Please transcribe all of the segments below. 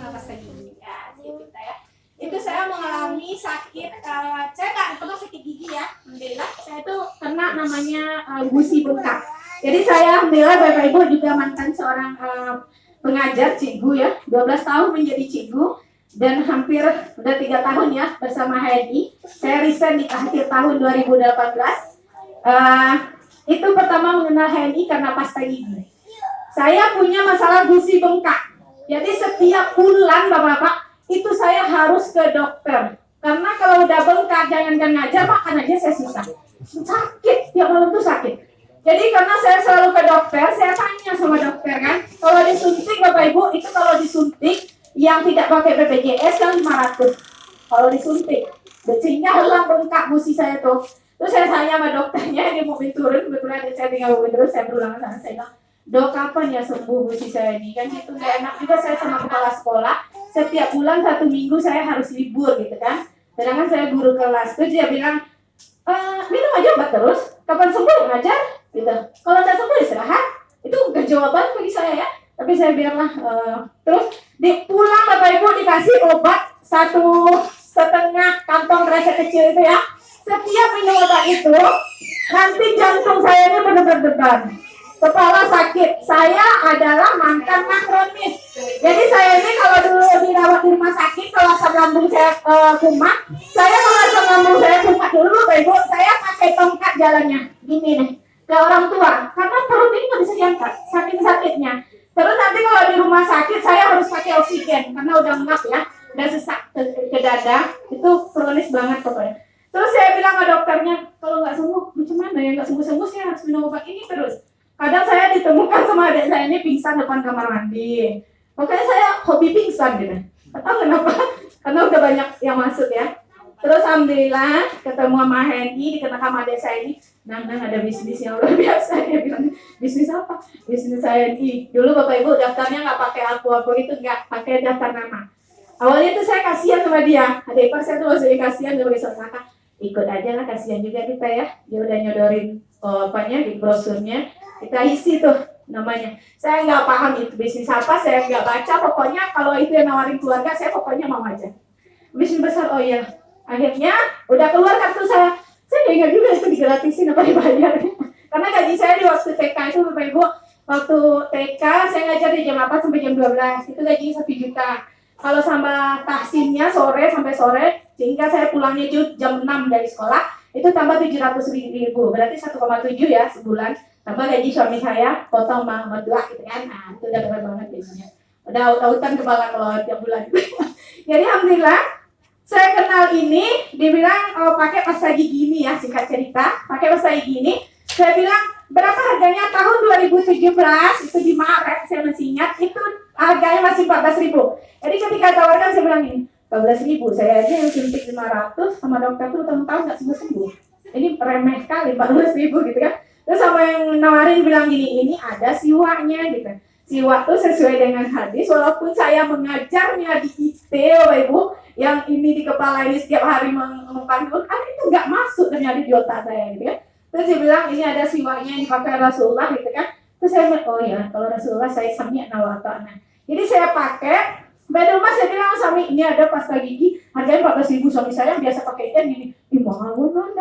karena pasta gigi ya, kita ya. Itu saya mengalami sakit, saya nggak pernah sakit gigi ya, alhamdulillah. Saya itu kena namanya gusi bengkak. Jadi saya alhamdulillah Bapak Ibu juga mantan seorang pengajar cikgu ya, 12 tahun menjadi cikgu dan hampir udah 3 tahun ya bersama HNI. Saya resign di akhir tahun 2018. Itu pertama mengenal HNI karena pasta gigi. Saya punya masalah gusi bengkak. Jadi setiap bulan Bapak-bapak itu saya harus ke dokter. Karena kalau udah bengkak jangankan ngajar makan aja saya susah. Sakit, tiap malam tuh sakit. Jadi karena saya selalu ke dokter, saya tanya sama dokter kan, kalau disuntik Bapak Ibu itu kalau disuntik yang tidak pakai BPJS kan 500. Kalau disuntik, sehingga hilang bengkak gusi saya tuh. Terus saya tanya sama dokternya, dia mau turun, kebetulan saya tinggal mobil terus, saya berulang sana, saya bilang, Dok, kapan ya sembuh gusi saya ini? Kan itu gak enak juga saya sama kepala sekolah. Setiap bulan 1 minggu saya harus libur gitu kan. Sedangkan saya guru kelas. Terus dia bilang, minum aja obat terus. Kapan sembuh ngajar? Gitu. Kalau tidak sembuh istirahat. Itu bukan jawaban bagi saya ya. Tapi saya biarlah. Terus di pulang Bapak Ibu dikasih obat 1,5 kantong kresek kecil itu ya. Setiap minum obat itu, nanti jantung saya ini benar-benar kepala sakit. Saya adalah mantan kronis. Jadi saya ini kalau dulu dirawat di rumah sakit, kalau asam lambung saya kumat, saya kalau asam lambung saya kumat dulu Bapak Ibu, saya pakai tongkat jalannya, gini nih, ke orang tua, karena perut ini nggak bisa diangkat, saking sakitnya. Terus nanti kalau di rumah sakit saya harus pakai oksigen, karena udah ngap ya, udah sesak ke dada, itu kronis banget pokoknya. Terus saya bilang ke dokternya, kalau nggak sembuh, macam mana ya nggak sembuh-sembuh, saya harus minum obat ini terus. Kadang saya ditemukan sama adik saya ini pingsan depan kamar mandi. Pokoknya saya hobi pingsan gitu. Atau kenapa? Karena udah banyak yang masuk ya. Terus alhamdulillah ketemu sama HNI, dikenakan sama adik saya ini. Nang ada bisnis yang luar biasa. Dia bilang, bisnis apa? Bisnis HNI. Dulu Bapak Ibu daftarnya nggak pakai aku itu, nggak pakai daftar nama. Awalnya tuh saya kasihan sama dia. Adik ipar saya tuh masih kasihan sebagai seorang kakak. Ikut aja lah, kasihan juga kita ya. Dia udah nyodorin di brosurnya. Kita isi tuh namanya. Saya nggak paham itu bisnis apa, saya nggak baca. Pokoknya kalau itu yang nawarin keluarga, saya pokoknya mau aja. Bisnis besar, oh iya. Akhirnya udah keluar kartu saya. Saya nggak ingat juga itu digratisin apa dibayar. Karena gaji saya di waktu TK itu Bapak Ibu, waktu TK saya ngajar di jam 8 sampai jam 12. Itu gajinya 1 juta. Kalau sama tahsinnya sore sampai sore, sehingga saya pulangnya jam 6 dari sekolah, itu tambah 700.000. Berarti 1,7 ya sebulan. Tambah gaji suami saya, potong sama dua gitu kan. Nah, itu udah keren banget biasanya. Udah autan kepala kalau tiap bulan. Jadi alhamdulillah, saya kenal ini, dibilang pakai pasta gigi ini ya, singkat cerita. Pakai pasta gigi ini, saya bilang, berapa harganya tahun 2017, itu di Maret, saya masih ingat, itu harganya masih 14.000. Jadi ketika tawarkan, saya bilang ini, 14.000, saya aja yang suntik 500, sama dokter tuh tahun-tahun gak sembuh-sembuh. Ini remeh kali, 14.000 gitu kan. Terus sama yang nawarin bilang gini, ini ada siwaknya gitu. Siwak tuh sesuai dengan hadis, walaupun saya mengajarnya di IT, Bapak Ibu, yang ini di kepala ini setiap hari mengumpan Quran, itu nggak masuk ternyata di otak saya gitu kan. Terus dia bilang ini ada siwaknya yang dipakai Rasulullah gitu kan. Terus saya bilang, oh ya, kalau Rasulullah saya sami'na wa ata'na. Jadi saya pakai. Di rumah saya bilang suami, ini ada pasta gigi, harganya 14.000. Suami saya yang biasa pakai gini, mahal banget.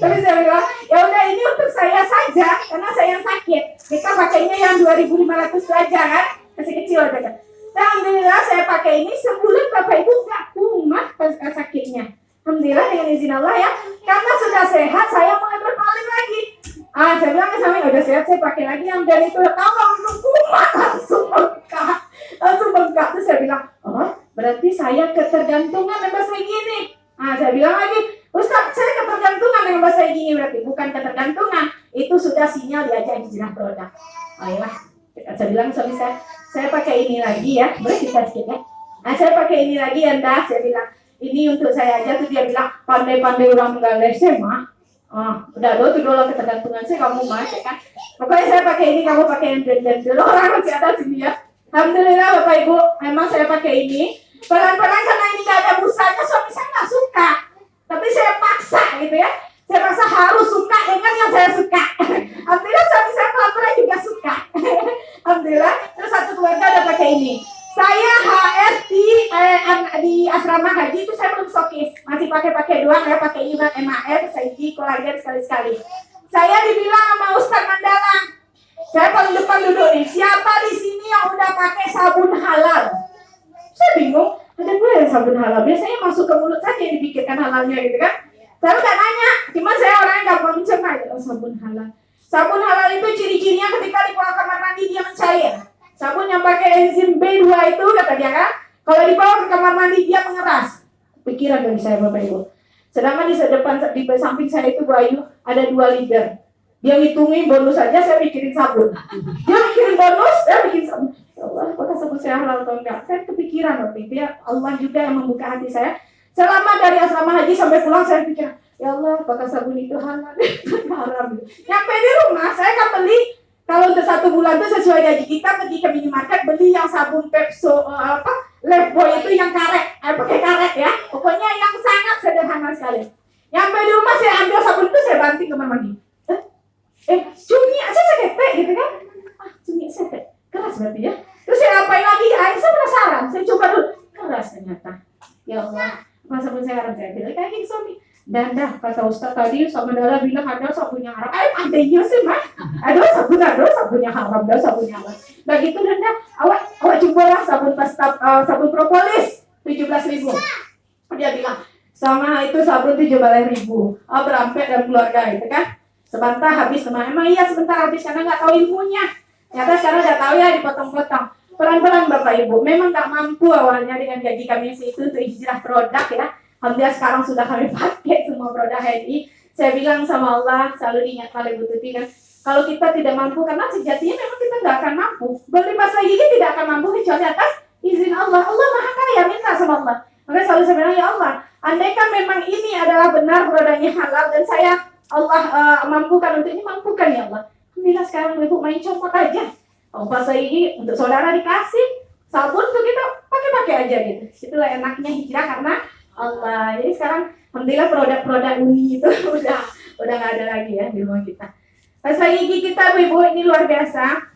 Tapi saya bilang, ya udah ini untuk saya saja, karena saya yang sakit. Kita pakainya yang 2.500 saja kan, masih kecil aja kan. Alhamdulillah saya pakai ini sebulan Bapak Ibu nggak kumat sakitnya. Alhamdulillah dengan izin Allah ya, karena sudah sehat saya mulai berpaling lagi. Saya bilang ke suami, udah sehat saya pakai lagi yang dan itu tolong kumat langsung bengkak. Terus saya bilang, oh berarti saya ketergantungan dengan bahasa gini. Saya bilang lagi, Ustaz saya ketergantungan dengan bahasa gini. Berarti bukan ketergantungan, itu sudah sinyal diajak hijrah produk. Ayolah, saya bilang suami saya pakai ini lagi ya, boleh kita sedikit ya. Saya pakai ini lagi ya dah, saya bilang ini untuk saya aja. Tuh dia bilang pandai-pandai orang menggalai saya mah. Udah lo tuh dulu ketergantungan saya kamu mah ya kan. Pokoknya saya pakai ini, kamu pakai yang dan dulu orang masih ada sini ya. Alhamdulillah Bapak Ibu, memang saya pakai ini. Pelan-pelan karena ini gak ada busanya, suami saya gak suka. Tapi saya paksa gitu ya. Saya paksa harus suka dengan yang saya suka. Alhamdulillah suami saya pelan-pelan juga suka. Alhamdulillah, terus satu keluarga ada pakai ini. Saya HS di asrama haji itu saya belum stokis, masih pakai doang ya, pakai iman MAR, saiki, kolagen sekali-sekali. Saya dibilang sama Ustaz Mandala, saya paling depan duduk nih, siapa di sini yang udah pakai sabun halal? Saya bingung, ada gue yang sabun halal, biasanya masuk ke mulut saja yang dipikirkan halalnya gitu kan. Saya udah nanya, cuman saya orang yang gampang mencerna gitu, sabun halal. Sabun halal itu ciri-cirinya ketika dibawa kamar mandi dia mencair. Sabun yang pakai enzim B2 itu kata dia kan, kalau dibawa ke kamar mandi dia mengeras. Pikiran dari saya Bapak Ibu. Sedangkan di samping saya itu Bayu ada 2 liter. Dia ngitungin bonus saja, saya mikirin sabun. Dia mikirin bonus, saya bikin sabun. Ya Allah, apakah sabun saya halal atau enggak? Saya kepikiran waktu itu ya, Allah juga yang membuka hati saya. Selama dari asrama haji sampai pulang saya pikir, ya Allah, apakah sabun itu halal? Haram. Nyampe di rumah, saya kan beli. Kalau untuk 1 bulan itu sesuai gaji kita, pergi ke minimarket beli yang sabun Pepso Lifebuoy itu yang karet, pakai karet ya. Pokoknya yang sangat sederhana sekali. Nyampe di rumah saya ambil sabun itu saya banting ke kamar mandi. Cumi saya ketek gitu kan? Cumi saya keras berarti ya. Terus saya apain lagi air, saya penasaran. Saya coba dulu, keras ternyata. Ya Allah, masa sabun saya haram, saya bilang kayak gini suami. Dan dah kata Ustaz tadi sama Dala bilang ada sabun yang haram. Adanya sih mah. Ada sabun yang haram, ada sabun yang haram. Begitu dan dah awak cobalah sabun propolis 17.000. Dia bilang sama itu sabun 17.000. Berampet dan keluarga itu kan. Sebentar habis teman. Emang iya sebentar habis karena nggak tahu ilmunya. Ternyata sekarang udah tahu ya dipotong-potong. Pelan-pelan Bapak Ibu. Memang nggak mampu awalnya dengan gaji kami itu untuk hijrah produk ya. Alhamdulillah sekarang sudah kami pakai semua produk HDI. Saya bilang sama Allah, selalu ingat kali Bu Tuti kan, kalau kita tidak mampu, karena sejatinya memang kita nggak akan mampu. Beli pasta gigi tidak akan mampu kecuali atas izin Allah. Allah Maha Kaya, minta sama Allah. Maka selalu saya bilang, ya Allah, andaikan memang ini adalah benar produknya halal dan saya Allah mampukan untuk ini, mampukan ya Allah. Alhamdulillah sekarang Ibu main copot aja. Pasta gigi untuk saudara dikasih, sabun tuh kita pakai aja gitu. Itulah enaknya hijrah karena Allah. Jadi sekarang alhamdulillah produk-produk uni itu udah nggak ada lagi ya di rumah kita. Pasta gigi kita Bu Ibu ini luar biasa.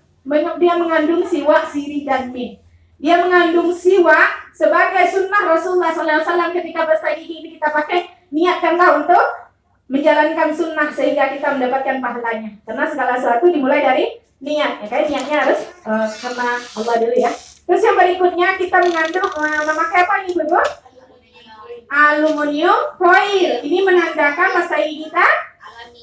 Dia mengandung siwak, sirih dan mint. Dia mengandung siwak sebagai sunnah Rasulullah SAW ketika pasta gigi ini kita pakai, niatkanlah untuk menjalankan sunnah sehingga kita mendapatkan pahalanya. Karena segala sesuatu dimulai dari niat. Ya kan niatnya harus karena Allah dulu ya. Terus yang berikutnya kita mengandung memakai apa nih Bu Ibu? Aluminium foil. Ini menandakan pasta gigi kita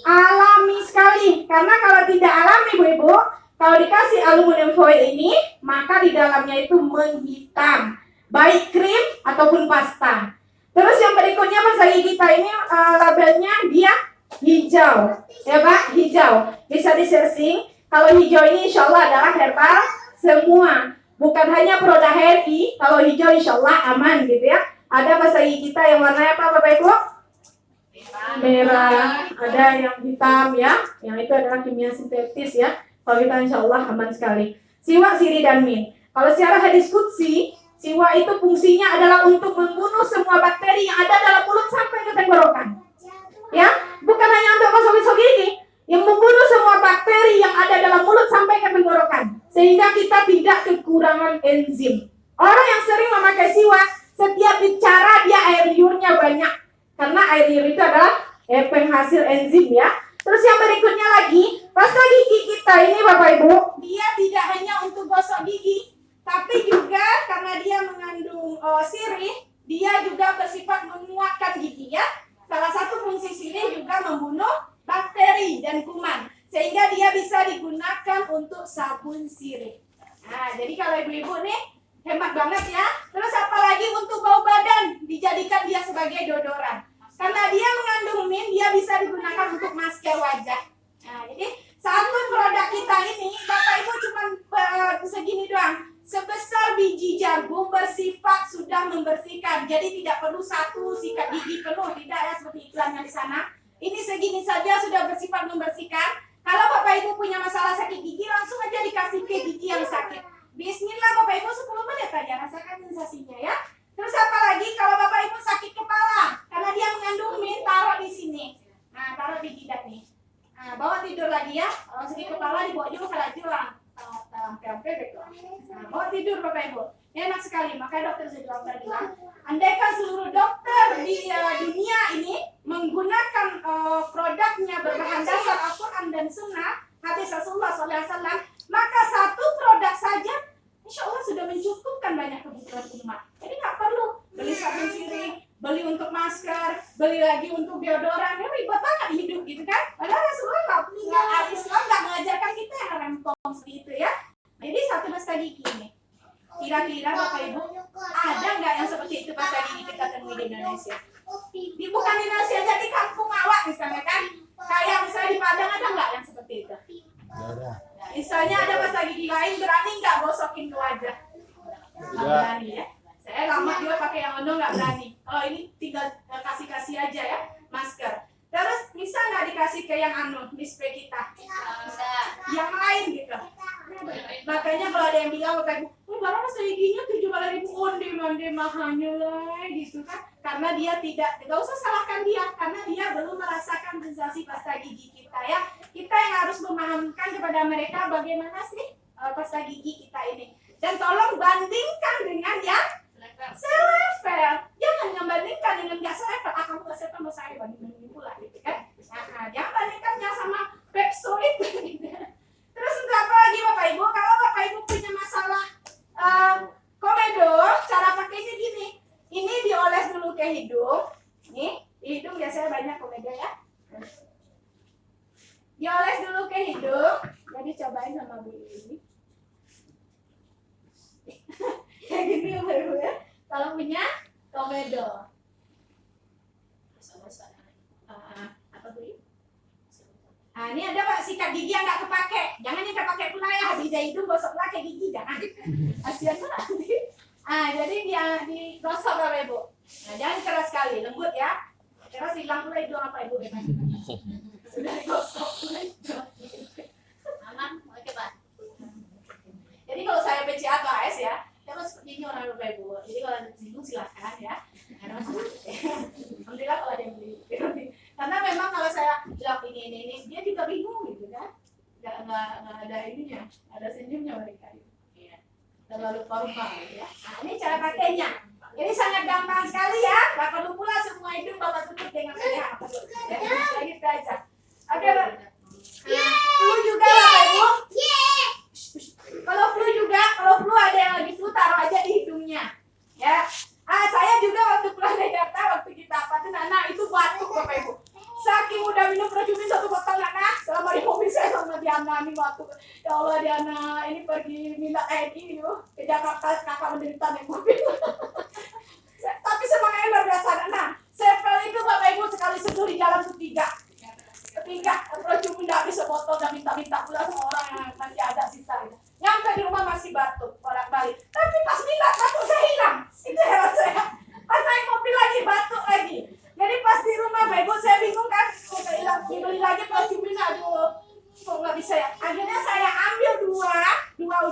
alami sekali. Karena kalau tidak alami Bu Ibu, kalau dikasih aluminium foil ini, maka di dalamnya itu menghitam, baik krim ataupun pasta. Terus yang berikutnya pasta gigi kita ini labelnya dia hijau, ya Pak, hijau. Bisa di searching. Kalau hijau ini insya Allah adalah herbal semua, bukan hanya produk HRI. Kalau hijau insya Allah aman gitu ya. Ada pasta gigi kita yang warnanya apa Bapak Ibu? Merah. Ada yang hitam ya. Yang itu adalah kimia sintetis ya. Kalau kita insya Allah aman sekali. Siwak, sirih, dan mint. Kalau secara hadis qudsi, siwak itu fungsinya adalah untuk membunuh semua bakteri yang ada dalam mulut sampai ke tenggorokan. Ya, bukan hanya untuk gosok-gosok gigi, yang membunuh semua bakteri yang ada dalam mulut sampai ke tenggorokan. Sehingga kita tidak kekurangan enzim. Orang yang sering memakai siwak, setiap bicara dia air liurnya banyak. Karena air liur itu adalah penghasil enzim ya. Terus yang berikutnya lagi, pasta gigi kita ini Bapak Ibu, dia tidak hanya untuk gosok gigi, tapi juga karena dia mengandung sirih, dia juga bersifat menguatkan gigi ya. Salah satu fungsi sirih juga membunuh bakteri dan kuman, sehingga dia bisa digunakan untuk sabun sirih. Nah, jadi kalau ibu-ibu nih, hemat banget ya. Terus apalagi untuk bau badan, dijadikan dia sebagai deodoran. Karena dia mengandung mint, dia bisa digunakan untuk masker wajah. Nah, jadi sabun produk kita ini, Bapak Ibu cuma segini doang. Sebesar biji jagung bersifat sudah membersihkan. Jadi tidak perlu satu sikat gigi penuh, tidak ya seperti iklannya di sana. Ini segini saja sudah bersifat membersihkan. Kalau Bapak Ibu punya masalah sakit gigi, langsung aja dikasih ke gigi yang sakit. Bismillah Bapak Ibu 10 menit aja rasakan sensasinya ya. Terus apa lagi kalau Bapak Ibu sakit kepala, karena dia mengandung mint, taruh di sini. Nah, taruh di jidat nih. Nah, bawa tidur lagi ya. Kalau sakit kepala dibawa juga ke lajuran. Nah, bawa tidur Bapak Ibu. Enak sekali, makanya dokter Zidwalter bilang, andaikan seluruh dokter di dunia ini menggunakan produknya berbahan dasar Al-Quran dan Sunnah, hadis Rasulullah SAW, maka satu produk saja, insya Allah sudah mencukupkan banyak kebutuhan umat. Jadi nggak perlu beli sabun sirih, beli untuk masker, beli lagi untuk deodoran, ya ribet banget hidup gitu kan. Padahal Rasulullah Islam nggak mengajarkan kita yang rempong seperti itu ya. Jadi satu pasta gigi ini. Kira-kira Bapak Ibu, ada nggak yang seperti itu pasta gigi kita temui di Indonesia? Bukan di Indonesia, jadi kampung awak misalnya kan. Kayak misalnya di Padang ada nggak yang seperti itu? Ada. Misalnya ada pasta gigi lain, berani nggak gosokin ke wajah? Nggak berani ya. Saya lama juga pakai yang ono nggak berani. Kalau ini tinggal kasih-kasih aja ya, masker. Terus bisa nggak dikasih ke yang display kita? Yang lain gitu. Makanya kalau ada yang bilang Bapak Ibu, barang pasta giginya 7.000 onde mahalnya lah gitu kan. Karena dia tidak usah salahkan dia, karena dia belum merasakan sensasi pasta gigi kita ya. Kita yang harus memahamkan kepada mereka bagaimana sih pasta gigi kita ini. Dan tolong bandingkan dengan yang selevel. Jangan membandingkan dengan nggak selevel. Kamu nggak selevel sama saya, banding pula gitu kan. Nah, jangan bandingkannya sama Pepso itu. Gitu. Terus untuk apa lagi Bapak Ibu? Kalau Bapak Ibu punya masalah komedo, cara pakainya gini. Ini dioles dulu ke hidung. Nih, di hidung biasanya banyak komedo ya. Dioles dulu ke hidung. Jadi cobain sama Bu ini. Kayak gini ya Bapak Ibu ya. Kalau punya komedo. Apa tuh? Nah, ini ada Pak sikat gigi yang nggak kepake. Jangan yang kepake pula ya, habis dari hidung gosok pula ke gigi, jangan. Kasihan nanti. Jadi dia digosok Bapak Ibu. Nah, jangan keras sekali, lembut ya. Keras hilang pula hidung apa Ibu? Sudah digosok pula hidung. Aman, oke Pak. Jadi kalau saya PCA atau AS ya, terus seperti ini orang Bapak Ibu. Jadi kalau ada singgung silakan ya. Alhamdulillah kalau ada yang beli. Karena memang kalau saya bilang ini dia juga bingung gitu kan. Nggak ada ininya, ada senyumnya mereka. Iya. Terlalu formal ya. Nah, ini cara pakainya. Ini sangat gampang sekali ya. Nggak perlu pula semua hidung Bapak tutup dengan PH. Ya, gitu aja. Oke, Pak. Flu juga Bapak Ibu. Kalau flu ada yang lagi flu taruh aja di hidungnya. Ya. Saya juga waktu pulang dari Jakarta, waktu kita anak itu batuk Bapak Ibu. Saking udah minum Projumin 1 botol anak, selama di mobil saya sama Diana nih batuk. Ya Allah Diana, ini pergi minta ini ke Jakarta, kakak menderita naik mobil. Tapi semangatnya luar biasa. Nah, sevel itu Bapak Ibu sekali seduh di jalan ketiga Projumin udah habis sebotol, udah minta pula sama orang yang masih ada sisa. Nyampe di rumah masih batuk, bolak-balik. Tapi pas minat batuk saya hilang. Itu heran saya. Pas naik mobil lagi batuk lagi. Jadi pas di rumah Bapak Ibu saya bingung kan, saya hilang, beli lagi Projumin, aduh, kok nggak bisa ya. Akhirnya saya ambil dua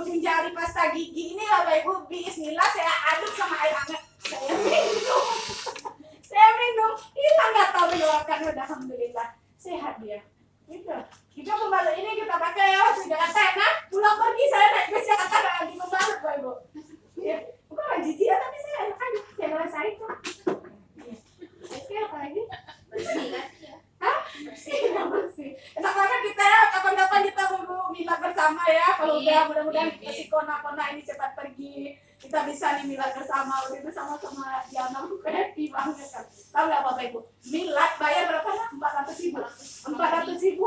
ujung jari pasta gigi ini Bapak Ibu, bismillah saya aduk sama air hangat. Saya minum, hilang nggak tahu mengeluarkan, udah alhamdulillah sehat dia. Gitu. Kita pembalut ini kita pakai ya waktu Jakarta ya. Pulang pergi saya naik bus Jakarta nggak lagi pembalut Bapak Ibu. Ya, bukan lagi jijik ya, tapi saya ngerasain kok. Oke, apa lagi? Bersih kan? Hah? Bersih. Enak banget kita ya, kapan-kapan kita mau milad bersama ya. Kalau udah mudah-mudahan si kona ini cepat pergi. Kita bisa nih milad bersama, udah bersama-sama Diana, happy banget kan. Tahu nggak Bapak Ibu? Milad bayar berapa lah? 400.000. 400.000?